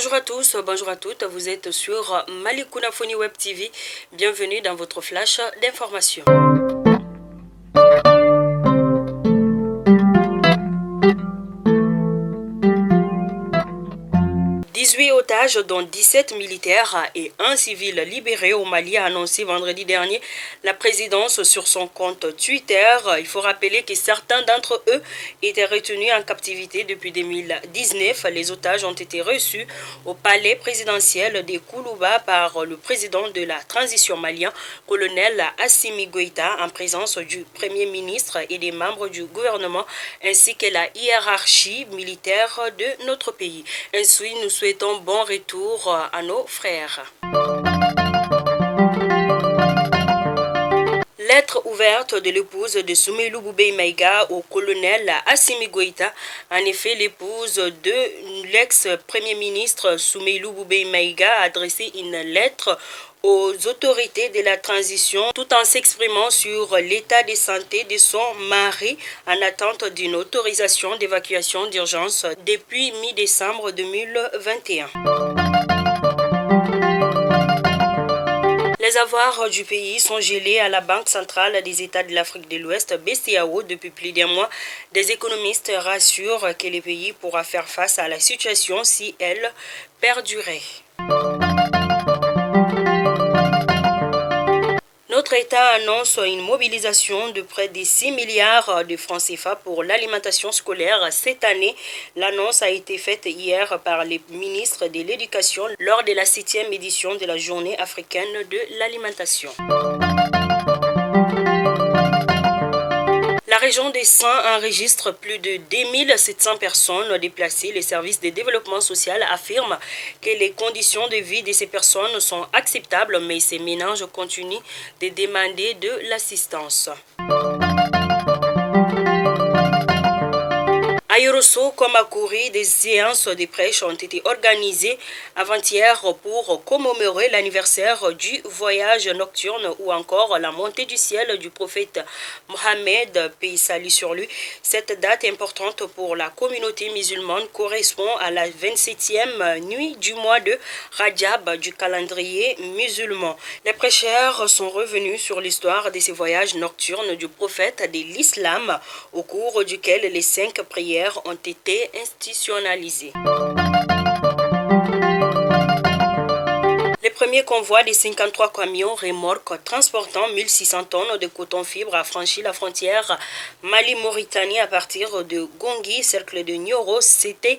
Bonjour à tous, bonjour à toutes, vous êtes sur Malikouna Foni Web TV. Bienvenue dans votre flash d'information. 18 otages, dont 17 militaires et un civil libérés au Mali, a annoncé vendredi dernier la présidence sur son compte Twitter. Il faut rappeler que certains d'entre eux étaient retenus en captivité depuis 2019. Les otages ont été reçus au palais présidentiel de Koulouba par le président de la transition malien, colonel Assimi Goïta, en présence du premier ministre et des membres du gouvernement, ainsi que la hiérarchie militaire de notre pays. Ainsi, nous souhaitons bon retour à nos frères. Lettre ouverte de l'épouse de Soumeylou Boubèye Maïga au colonel Assimi Goïta. En effet, l'épouse de l'ex-premier ministre Soumeylou Boubèye Maïga a adressé une lettre aux autorités de la transition tout en s'exprimant sur l'état de santé de son mari en attente d'une autorisation d'évacuation d'urgence depuis mi-décembre 2021. Les avoirs du pays sont gelés à la Banque centrale des États de l'Afrique de l'Ouest, BCEAO, depuis plus d'un mois. Des économistes rassurent que le pays pourra faire face à la situation si elle perdurait. Notre État annonce une mobilisation de près de 6 milliards de francs CFA pour l'alimentation scolaire cette année. L'annonce a été faite hier par les ministres de l'Éducation lors de la 7e édition de la Journée africaine de l'alimentation. La région des Saints enregistre plus de 2700 personnes déplacées. Les services de développement social affirment que les conditions de vie de ces personnes sont acceptables, mais ces ménages continuent de demander de l'assistance. À Yorosso comme à Kouri, des séances de prêche ont été organisées avant-hier pour commémorer l'anniversaire du voyage nocturne ou encore la montée du ciel du prophète Mohammed, paix salut sur lui. Cette date importante pour la communauté musulmane correspond à la 27e nuit du mois de Rajab du calendrier musulman. Les prêcheurs sont revenus sur l'histoire de ces voyages nocturnes du prophète de l'islam, au cours duquel les 5 prières ont été institutionnalisés. Le premier convoi de 53 camions remorques transportant 1600 tonnes de coton-fibre a franchi la frontière Mali-Mauritanie à partir de Gongui, cercle de Nioro. C'était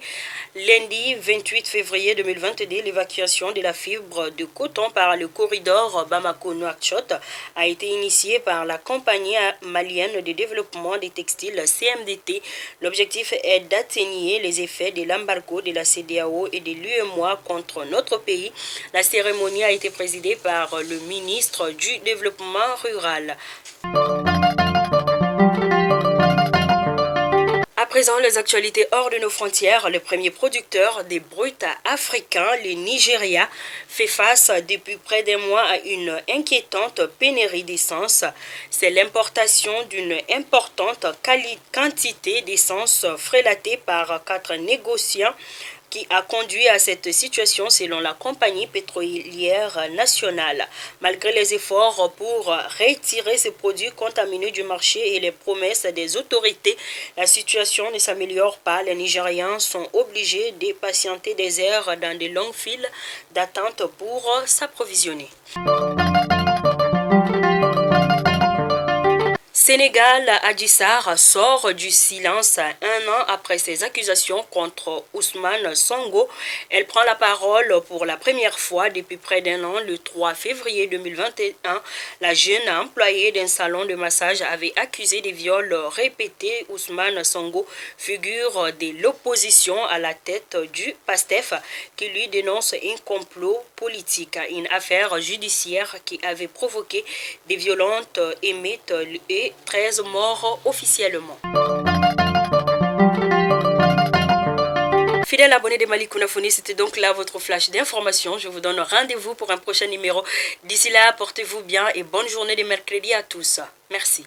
lundi 28 février 2022. L'évacuation de la fibre de coton par le corridor Bamako-Nouakchott a été initiée par la compagnie malienne de développement des textiles CMDT. L'objectif est d'atténuer les effets de l'embargo de la CEDEAO et de l'UEMOA contre notre pays. La cérémonie a été présidée par le ministre du Développement rural. À présent, les actualités hors de nos frontières. Le premier producteur des bruts africains, le Nigeria, fait face depuis près d'un mois à une inquiétante pénurie d'essence. C'est l'importation d'une importante quantité d'essence frélatée par 4 négociants qui a conduit à cette situation selon la compagnie pétrolière nationale. Malgré les efforts pour retirer ces produits contaminés du marché et les promesses des autorités, la situation ne s'améliore pas. Les Nigérians sont obligés de patienter des heures dans de longues files d'attente pour s'approvisionner. Sénégal, Adji Sarr sort du silence 1 an après ses accusations contre Ousmane Sonko. Elle prend la parole pour la première fois depuis près d'1 an. Le 3 février 2021, la jeune employée d'un salon de massage avait accusé de viols répétés Ousmane Sonko, figure de l'opposition à la tête du PASTEF, qui lui dénonce un complot politique, une affaire judiciaire qui avait provoqué des violentes émeutes et 13 morts officiellement. Fidèles abonnés de Malikouna Foni, c'était donc là votre flash d'information. Je vous donne rendez-vous pour un prochain numéro. D'ici là, portez-vous bien et bonne journée de mercredi à tous. Merci.